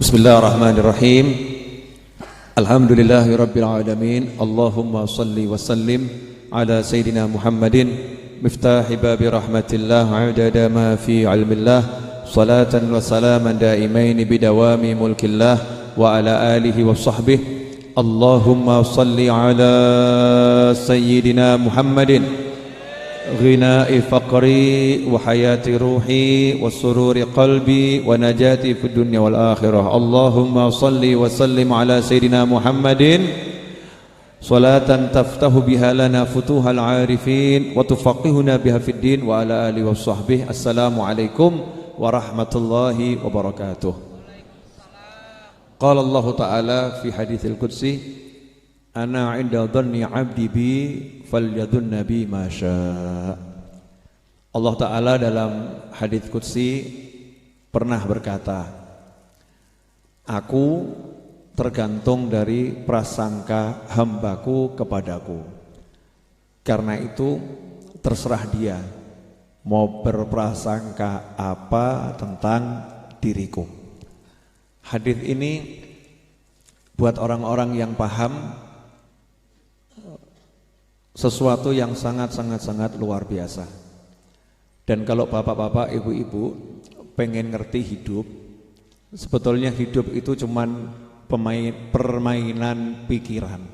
Bismillahirrahmanirrahim. Alhamdulillahi rabbil alamin. Allahumma salli wa sallim ala sayyidina Muhammadin miftahi babi rahmatillah adada ma fi ilmillah salatan wa salaman daimain bidawami mulkillah wa ala alihi wa sahbihi. Allahumma salli ala sayyidina Muhammadin غناء فقري وحياة روحي وسرور قلبي ونجاتي في الدنيا والآخرة. اللهم صل وسلم على سيدنا محمد صلاة تفتح بها لنا فتوح العارفين وتفقهنا بها في الدين وعلى آله وصحبه. السلام عليكم ورحمة الله وبركاته. قال الله تعالى في حديث القدسي Ana 'inda dhanni 'abdi bi falyadhunna bi ma syaa. Allah Ta'ala dalam hadits qudsi pernah berkata, aku tergantung dari prasangka hambaku kepadaku. Karena itu terserah dia mau berprasangka apa tentang diriku. Hadits ini buat orang-orang yang paham sesuatu yang sangat luar biasa. Dan kalau bapak-bapak, ibu-ibu pengen ngerti hidup, sebetulnya hidup itu cuman permainan pikiran.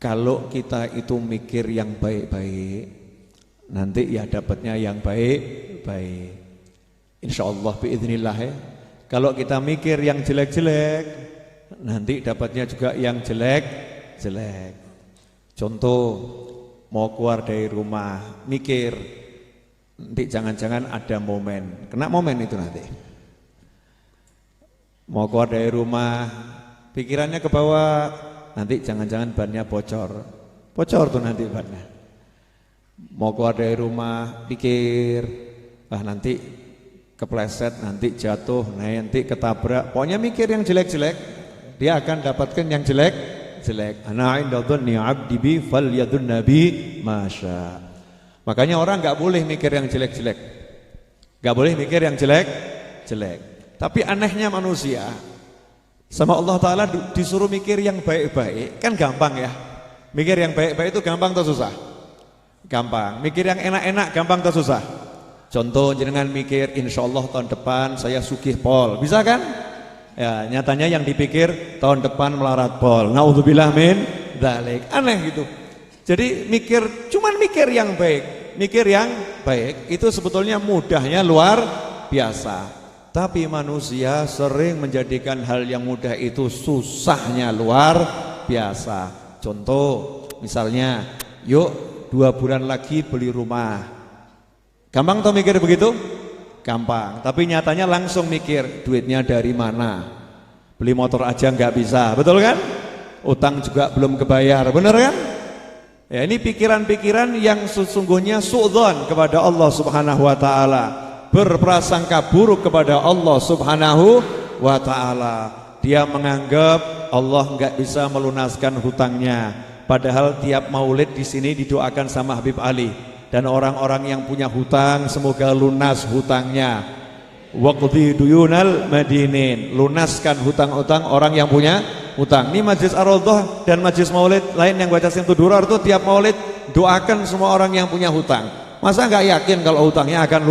Kalau kita itu mikir yang baik-baik, nanti ya dapatnya yang baik-baik. Insyaallah biiznillah ya. Kalau kita mikir yang jelek-jelek, nanti dapatnya juga yang jelek-jelek. Contoh, mau keluar dari rumah, mikir, nanti jangan-jangan ada momen, kena momen itu nanti. Mau keluar dari rumah, pikirannya ke bawah, nanti jangan-jangan bannya bocor tuh nanti bannya. Mau keluar dari rumah, pikir, nanti kepleset, nanti jatuh, nanti ketabrak, pokoknya mikir yang jelek-jelek, dia akan dapatkan yang jelek. Ana 'inda dhanni 'abdi bi falyadhunna bi ma syaa. Makanya orang enggak boleh mikir yang jelek-jelek. Enggak boleh mikir yang jelek-jelek. Tapi anehnya manusia sama Allah Ta'ala disuruh mikir yang baik-baik, kan gampang ya. Mikir yang baik-baik itu gampang atau susah? Gampang. Mikir yang enak-enak gampang atau susah? Contoh jenengan mikir insyaallah tahun depan saya sugih pol. Bisa kan? Ya, nyatanya yang dipikir tahun depan melarat pol. Naudzubillah min dzalik. Aneh gitu. Jadi cuman mikir yang baik. Mikir yang baik itu sebetulnya mudahnya luar biasa. Tapi manusia sering menjadikan hal yang mudah itu susahnya luar biasa. Contoh, misalnya, yuk 2 bulan lagi beli rumah. Gampang toh mikir begitu? Gampang, tapi nyatanya langsung mikir duitnya dari mana. Beli motor aja nggak bisa, betul kan? Utang juga belum kebayar, bener kan? Ya, ini pikiran-pikiran yang sesungguhnya suudzon kepada Allah Subhanahu wa taala, berprasangka buruk kepada Allah Subhanahu wa taala. Dia menganggap Allah nggak bisa melunaskan hutangnya, padahal tiap Maulid di sini didoakan sama Habib Ali. Dan orang-orang yang punya hutang semoga lunas hutangnya. Waqdi duyunal madinin, lunaskan hutang-hutang orang yang punya hutang. Ini Majlis Ar-Raudhah dan Majlis Maulid lain yang baca Simtud Durar itu tiap Maulid doakan semua orang yang punya hutang. Masa enggak yakin kalau hutangnya akan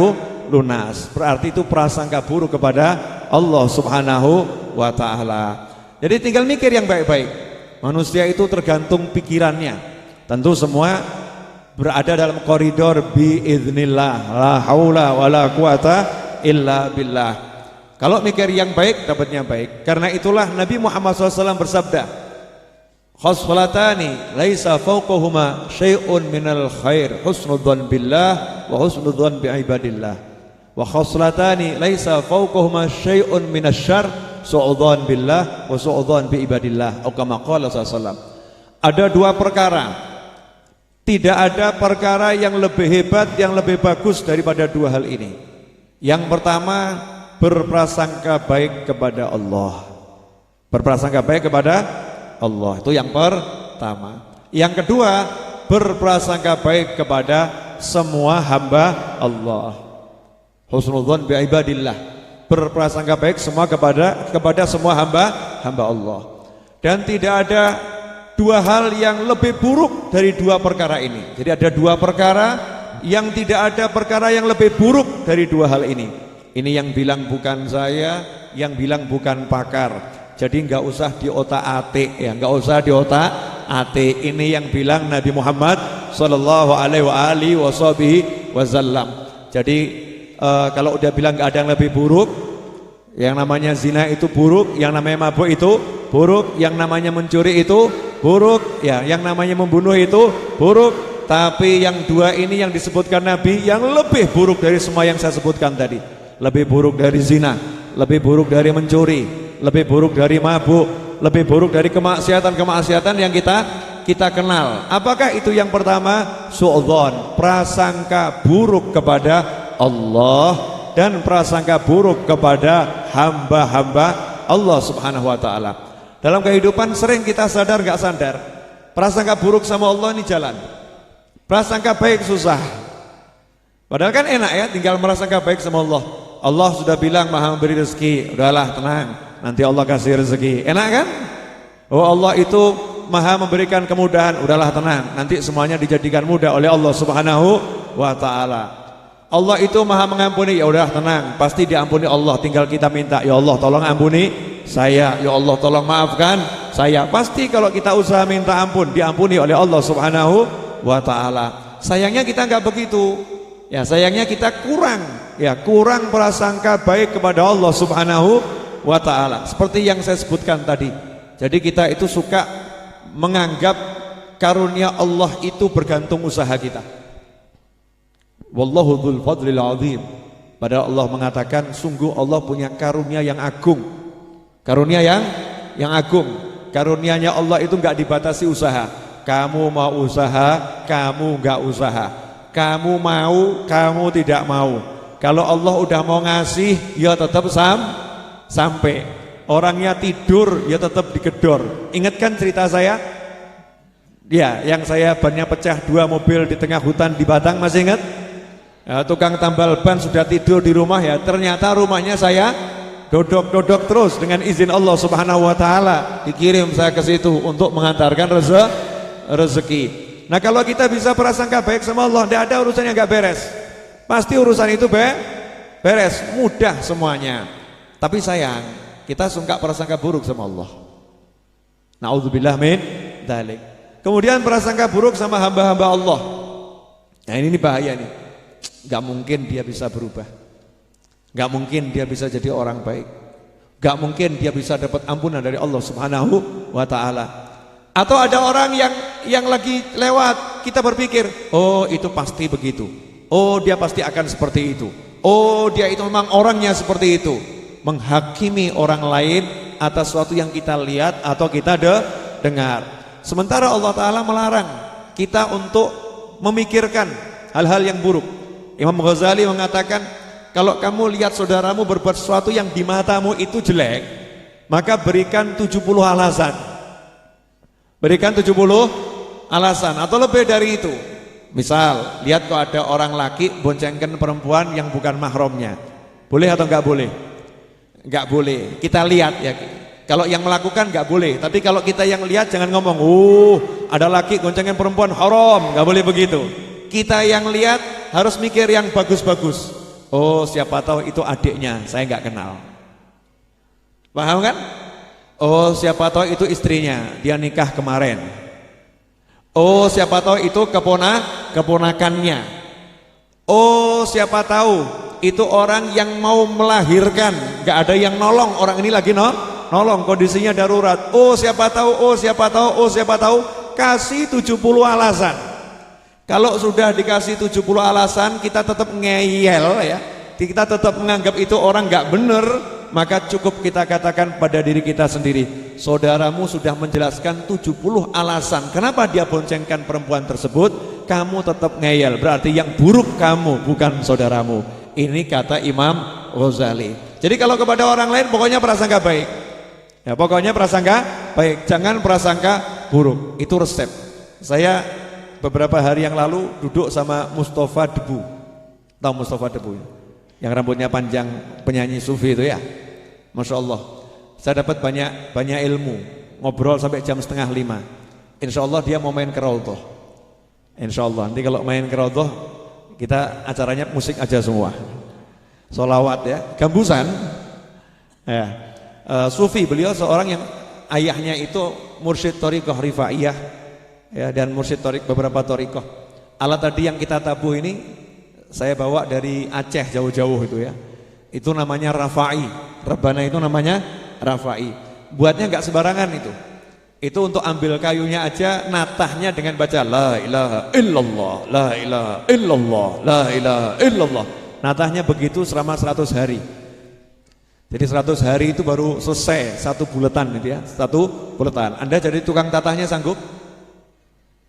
lunas? Berarti itu prasangka buruk kepada Allah Subhanahu wa taala. Jadi tinggal mikir yang baik-baik. Manusia itu tergantung pikirannya. Tentu semua berada dalam koridor biiznillah, la haula wala quwata illa billah. Kalau mikir yang baik dapatnya baik. Karena itulah Nabi Muhammad SAW bersabda, khoslatani laisa fawqahuma syai'un minal khair, husnudzan billah wa husnudzan biibadillah, wa khoslatani laisa fawqahuma syai'un minasyarr, su'udzan billah wa su'udzan biibadillah, atau kama qala sallallahu. Ada 2 perkara. Tidak ada perkara yang lebih hebat, yang lebih bagus daripada 2 hal ini. Yang pertama, berprasangka baik kepada Allah. Berprasangka baik kepada Allah, itu yang pertama. Yang kedua, berprasangka baik kepada semua hamba Allah. Husnudzan bi ibadillah. berprasangka baik semua kepada semua hamba Allah. Dan tidak ada dua hal yang lebih buruk dari dua perkara ini. Jadi ada dua perkara yang tidak ada perkara yang lebih buruk dari dua hal ini. Ini yang bilang bukan saya, yang bilang bukan pakar. Jadi nggak usah diotak-atik ya, nggak usah diotak-atik. Ini yang bilang Nabi Muhammad sallallahu alaihi wasallam. Jadi kalau udah bilang nggak ada yang lebih buruk, yang namanya zina itu buruk, yang namanya mabuk itu buruk, yang namanya mencuri itu buruk, ya, yang namanya membunuh itu buruk. Tapi yang dua ini yang disebutkan Nabi yang lebih buruk dari semua yang saya sebutkan tadi. Lebih buruk dari zina, lebih buruk dari mencuri, lebih buruk dari mabuk, lebih buruk dari kemaksiatan-kemaksiatan yang kita kenal. Apakah itu? Yang pertama, su'dzon, prasangka buruk kepada Allah dan prasangka buruk kepada hamba-hamba Allah Subhanahu wa taala. Dalam kehidupan sering kita sadar nggak sadar, prasangka buruk sama Allah ini jalan. Prasangka baik susah. Padahal kan enak ya tinggal merasangka baik sama Allah. Allah sudah bilang Maha memberi rezeki. Udahlah tenang, nanti Allah kasih rezeki. Enak kan? Oh, Allah itu Maha memberikan kemudahan. Udahlah tenang, nanti semuanya dijadikan mudah oleh Allah Subhanahu wa taala. Allah itu Maha mengampuni. Ya udah tenang, pasti diampuni Allah, tinggal kita minta, ya Allah tolong ampuni saya, ya Allah tolong maafkan saya. Pasti kalau kita usaha minta ampun, diampuni oleh Allah Subhanahu wa taala. Sayangnya kita enggak begitu. Ya, sayangnya kita kurang prasangka baik kepada Allah Subhanahu wa taala. Seperti yang saya sebutkan tadi. Jadi kita itu suka menganggap karunia Allah itu bergantung usaha kita. Wallahu dzul fadlil azim. Padahal Allah mengatakan sungguh Allah punya karunia yang agung. Karunia yang agung. Karunianya Allah itu enggak dibatasi usaha. Kamu mau usaha, kamu enggak usaha. Kamu mau, kamu tidak mau. Kalau Allah udah mau ngasih, ya tetap sampai. Orangnya tidur, ya tetap digedor. Ingat kan cerita saya? Ya, yang saya bannya pecah 2 mobil di tengah hutan di Batang, masih ingat? Ya, tukang tambal ban sudah tidur di rumah ya. Ternyata rumahnya saya dodok-dodok terus dengan izin Allah Subhanahu wa taala. Dikirim saya ke situ untuk mengantarkan rezeki. Nah, kalau kita bisa prasangka baik sama Allah, tidak ada urusan yang gak beres. Pasti urusan itu beres, mudah semuanya. Tapi sayang, kita suka prasangka buruk sama Allah. Na'udzubillah min dzalik. Kemudian prasangka buruk sama hamba-hamba Allah. Nah, ini bahaya nih. Gak mungkin dia bisa berubah. Gak mungkin dia bisa jadi orang baik. Gak mungkin dia bisa dapat ampunan dari Allah Subhanahu wa taala. Atau ada orang yang lagi lewat, kita berpikir, oh itu pasti begitu. Oh dia pasti akan seperti itu. Oh dia itu memang orangnya seperti itu. Menghakimi orang lain atas sesuatu yang kita lihat atau kita dengar. Sementara Allah Ta'ala melarang kita untuk memikirkan hal-hal yang buruk. Imam Ghazali mengatakan, kalau kamu lihat saudaramu berbuat sesuatu yang di matamu itu jelek, maka berikan 70 alasan. Berikan 70 alasan atau lebih dari itu. Misal, lihat kok ada orang laki boncengkan perempuan yang bukan mahramnya. Boleh atau enggak boleh? Enggak boleh. Kita lihat ya. Kalau yang melakukan enggak boleh, tapi kalau kita yang lihat jangan ngomong, ada laki boncengkan perempuan haram, enggak boleh begitu. Kita yang lihat harus mikir yang bagus-bagus. Oh, siapa tahu itu adiknya, saya enggak kenal. Paham kan? Oh, siapa tahu itu istrinya, dia nikah kemarin. Oh, siapa tahu itu keponakannya. Oh, siapa tahu itu orang yang mau melahirkan, gak ada yang nolong, orang ini lagi nolong, kondisinya darurat. Oh, siapa tahu, kasih 70 alasan. Kalau sudah dikasih 70 alasan, kita tetap ngeyel ya. Kita tetap menganggap itu orang gak bener. Maka cukup kita katakan pada diri kita sendiri, saudaramu sudah menjelaskan 70 alasan kenapa dia boncengkan perempuan tersebut, kamu tetap ngeyel, berarti yang buruk kamu bukan saudaramu. Ini kata Imam Ghazali. Jadi kalau kepada orang lain pokoknya prasangka baik. Ya, pokoknya prasangka baik, jangan prasangka buruk. Itu resep. Saya beberapa hari yang lalu duduk sama Mustafa Debu. Tahu Mustafa Debu ya? yang rambutnya panjang, penyanyi sufi itu ya. Masya Allah, saya dapat banyak ilmu, ngobrol sampai jam 4:30. Insya Allah dia mau main ke Raudhah. Insya Allah nanti kalau main ke Raudhah, kita acaranya musik aja semua, sholawat ya, gambusan ya. Sufi, beliau seorang yang ayahnya itu mursyid thariqah rifaiyah ya, dan mursyid beberapa thariqah. Alat tadi yang kita tabuh ini saya bawa dari Aceh jauh-jauh itu ya. Itu namanya rafai. Rebana itu namanya rafai. Buatnya enggak sembarangan itu. Itu untuk ambil kayunya aja, natahnya dengan baca la ilaha illallah, la ilaha illallah, la ilaha illallah. Natahnya begitu selama 100 hari. Jadi 100 hari itu baru selesai satu buletan gitu ya, satu buletan. Anda jadi tukang tatahnya sanggup?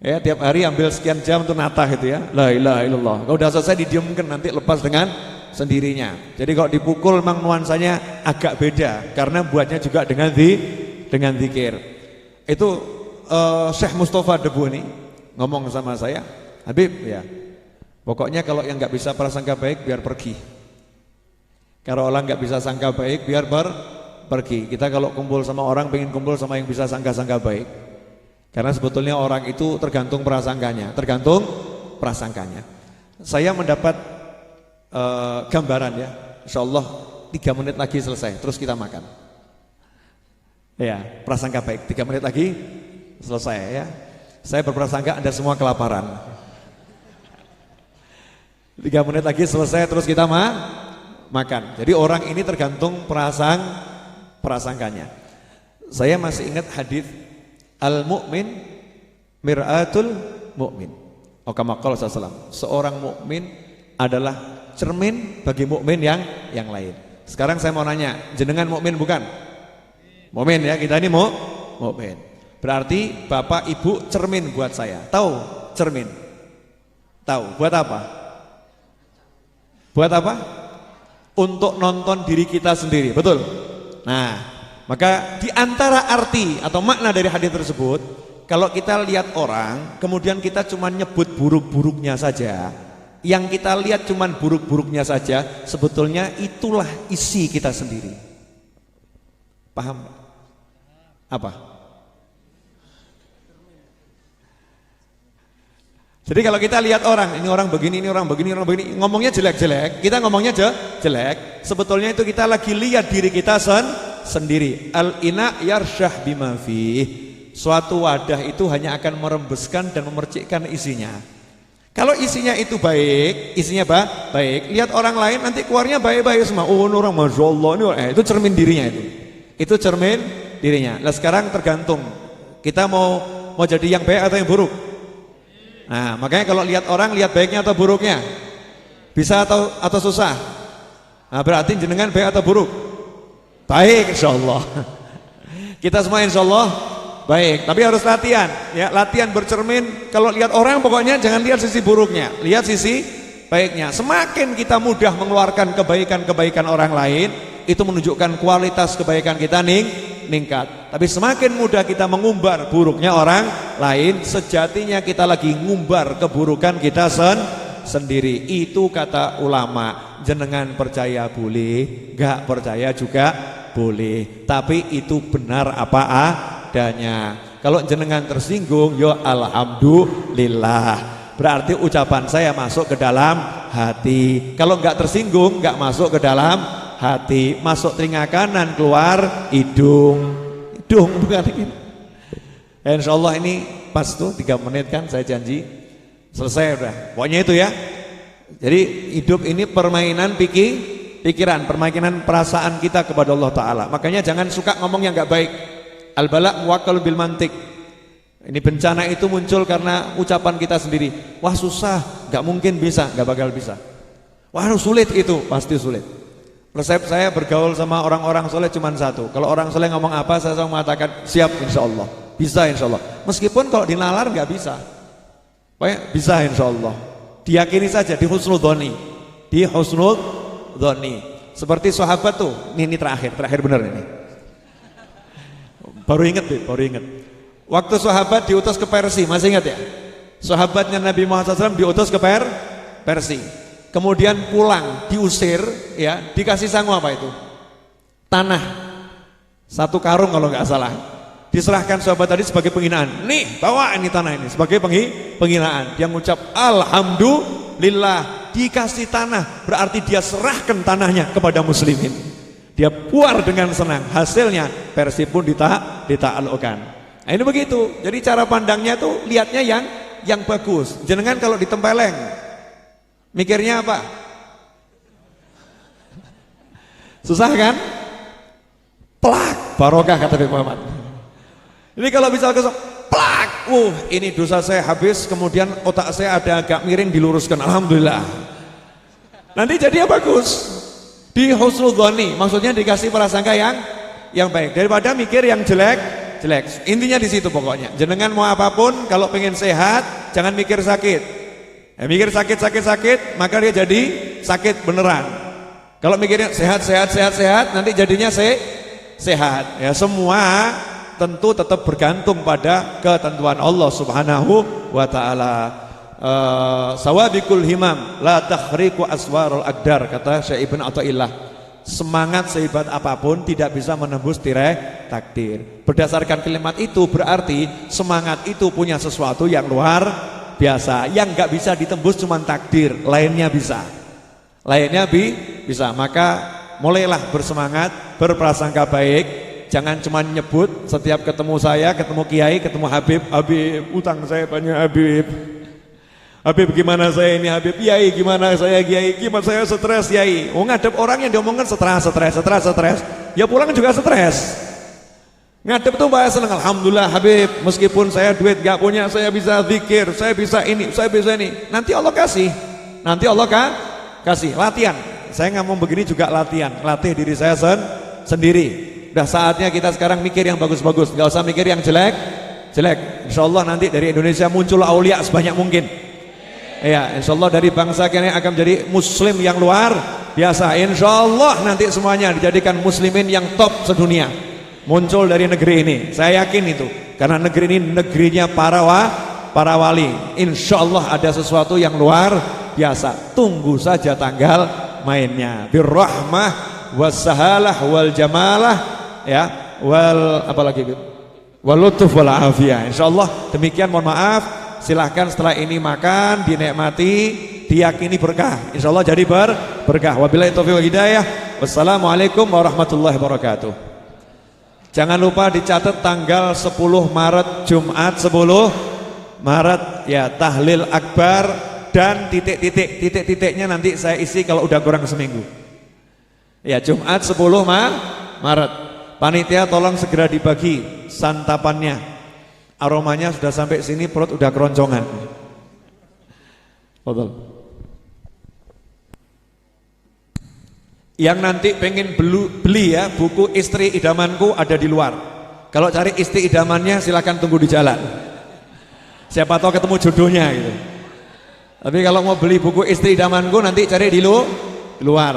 Ya, tiap hari ambil sekian jam untuk natah itu ya. La ilaha illallah. Kalau udah selesai didiamkan, nanti lepas dengan sendirinya. Jadi kalau dipukul memang nuansanya agak beda karena buatnya juga dengan zikir. Itu Syekh Mustafa Debu ini ngomong sama saya, Habib ya. Pokoknya kalau yang nggak bisa prasangka baik biar pergi. Kalau orang nggak bisa sangka baik biar pergi. Kita kalau kumpul sama orang pengen kumpul sama yang bisa sangka-sangka baik. Karena sebetulnya orang itu tergantung prasangkanya, Saya mendapat gambaran ya, insyaallah 3 menit lagi selesai, terus kita makan. Ya, prasangka baik, 3 menit lagi selesai ya. Saya berprasangka Anda semua kelaparan. 3 menit lagi selesai, terus kita makan. Jadi orang ini tergantung prasangkanya. Saya masih ingat hadis al-mu'min mir'atul mu'min. Kama qala sallallahu. Seorang mukmin adalah cermin bagi mukmin yang lain. Sekarang saya mau nanya, jenengan mukmin bukan? Mukmin ya, kita ini mukmin. Berarti Bapak Ibu cermin buat saya. Tahu cermin? Tahu, buat apa? Buat apa? Untuk nonton diri kita sendiri, betul? Nah, maka di antara arti atau makna dari hadis tersebut, kalau kita lihat orang, kemudian kita cuma nyebut buruk-buruknya saja, yang kita lihat cuma buruk-buruknya saja, sebetulnya itulah isi kita sendiri. Paham? Apa? Jadi kalau kita lihat orang, ini orang begini, ini orang begini, orang begini, ngomongnya jelek-jelek, kita ngomongnya jelek, sebetulnya itu kita lagi lihat diri kita sendiri. Al-ina yarsyah bima fih. Suatu wadah itu hanya akan merembeskan dan memercikkan isinya. Kalau isinya itu baik, isinya baik, lihat orang lain nanti keluarnya baik-baik semua. Oh, ini orang Masya Allah, itu cermin dirinya itu. Itu cermin dirinya. Nah sekarang tergantung kita mau jadi yang baik atau yang buruk. Nah makanya kalau lihat orang, lihat baiknya atau buruknya, bisa atau susah. Nah berarti jenengan baik atau buruk? Baik insya Allah. Kita semua insya Allah baik, tapi harus latihan ya, latihan bercermin. Kalau lihat orang pokoknya jangan lihat sisi buruknya, lihat sisi baiknya. Semakin kita mudah mengeluarkan kebaikan-kebaikan orang lain, itu menunjukkan kualitas kebaikan kita meningkat. Tapi semakin mudah kita mengumbar buruknya orang lain, sejatinya kita lagi ngumbar keburukan kita sendiri. Itu kata ulama. Jenengan percaya boleh, gak percaya juga boleh, tapi itu benar apa adanya. Kalau jenengan tersinggung, yo alhamdulillah, berarti ucapan saya masuk ke dalam hati. Kalau enggak tersinggung, enggak masuk ke dalam hati, masuk telinga kanan, keluar hidung bukan ini. Insya Allah ini pas tuh 3 menit kan, saya janji selesai udah. Pokoknya itu ya. Jadi hidup ini permainan pikiran, permainan perasaan kita kepada Allah Ta'ala. Makanya jangan suka ngomong yang enggak baik. Al-bala' muwakkal bil mantik. Ini bencana itu muncul karena ucapan kita sendiri. Wah susah, gak mungkin bisa, gak bakal bisa. Wah sulit itu, pasti sulit. Resep saya bergaul sama orang-orang soleh cuma satu. Kalau orang soleh ngomong apa, saya selalu mengatakan siap insya Allah, bisa insya Allah. Meskipun kalau dinalar gak bisa, pokoknya bisa insya Allah. Diyakini saja, di husnul dhoni, di husnul dhoni. Seperti sahabat tuh, ini terakhir benar ini. Baru inget. Waktu sahabat diutus ke Persia, masih ingat ya? Sahabatnya Nabi Muhammad SAW diutus ke Persia. kemudian pulang, diusir, ya, dikasih sangu apa itu? Tanah, 1 karung kalau nggak salah. Diserahkan sahabat tadi sebagai penghinaan. Nih, bawa ini tanah ini sebagai penghinaan. Dia mengucap alhamdulillah, dikasih tanah, berarti dia serahkan tanahnya kepada muslimin. Dia puar dengan senang. Hasilnya Persib pun ditaklukkan. Nah, ini begitu. Jadi cara pandangnya tuh lihatnya yang bagus. Jenengan kalau ditempeleng, mikirnya apa? Susah kan? Plak, barokah kata Nabi Muhammad. Ini kalau bisa plak, ini dosa saya habis, kemudian otak saya ada agak miring diluruskan, alhamdulillah. Nanti jadi bagus. Di husnul dzanni, maksudnya dikasih prasangka yang baik daripada mikir yang jelek. Intinya di situ pokoknya. Jenengan mau apapun, kalau pengen sehat, jangan mikir sakit. Mikir sakit, maka dia jadi sakit beneran. Kalau mikirnya sehat, nanti jadinya sehat. Ya, semua tentu tetap bergantung pada ketentuan Allah Subhanahu wa taala. Sawabikul himam la takhriqu aswarul aqdar, kata Syekh Ibnu Athaillah. Semangat sehebat apapun tidak bisa menembus tirai takdir. Berdasarkan kalimat itu berarti semangat itu punya sesuatu yang luar biasa, yang nggak bisa ditembus cuma takdir, lainnya bisa. Bisa. Maka mulailah bersemangat, berprasangka baik. Jangan cuma nyebut setiap ketemu saya, ketemu kiai, ketemu Habib, utang saya banyak Habib gimana saya ini Habib, Kiai gimana saya Kiai, gimana saya stres Kiai. Ngadep orang yang diomongkan stres. Ya pulang juga stres. Ngadep tuh bahasa senang, alhamdulillah Habib, meskipun saya duit gak punya, saya bisa zikir, saya bisa ini. Nanti Allah kasih. Latihan. Saya nggak mau begini juga latihan, latih diri saya sendiri. Udah saatnya kita sekarang mikir yang bagus-bagus, nggak usah mikir yang jelek. Insya Allah nanti dari Indonesia muncul aulia sebanyak mungkin. Ya, insya Allah dari bangsa kita akan menjadi muslim yang luar biasa. Insya Allah nanti semuanya dijadikan muslimin yang top sedunia. Muncul dari negeri ini, saya yakin itu. Karena negeri ini negerinya para wali. Insya Allah ada sesuatu yang luar biasa. Tunggu saja tanggal mainnya. Birrahmah wassahalah wal jamalah, ya, wal lutuf wal afiyah. Insyaallah demikian, mohon maaf. Silahkan setelah ini makan, dinikmati, diyakini berkah. Insyaallah jadi berkah. Wabillahi taufiq wal hidayah. Wassalamualaikum warahmatullahi wabarakatuh. Jangan lupa dicatat tanggal 10 Maret, Jumat 10 Maret, ya, tahlil akbar dan titik-titiknya nanti saya isi kalau udah kurang seminggu. Ya, Jumat 10 Maret. Panitia tolong segera dibagi santapannya. Aromanya sudah sampai sini, perut udah keroncongan. Betul. Yang nanti pengen beli ya buku Istri Idamanku ada di luar. Kalau cari istri idamannya silakan tunggu di jalan. Siapa tahu ketemu jodohnya gitu. Tapi kalau mau beli buku Istri Idamanku nanti cari di luar.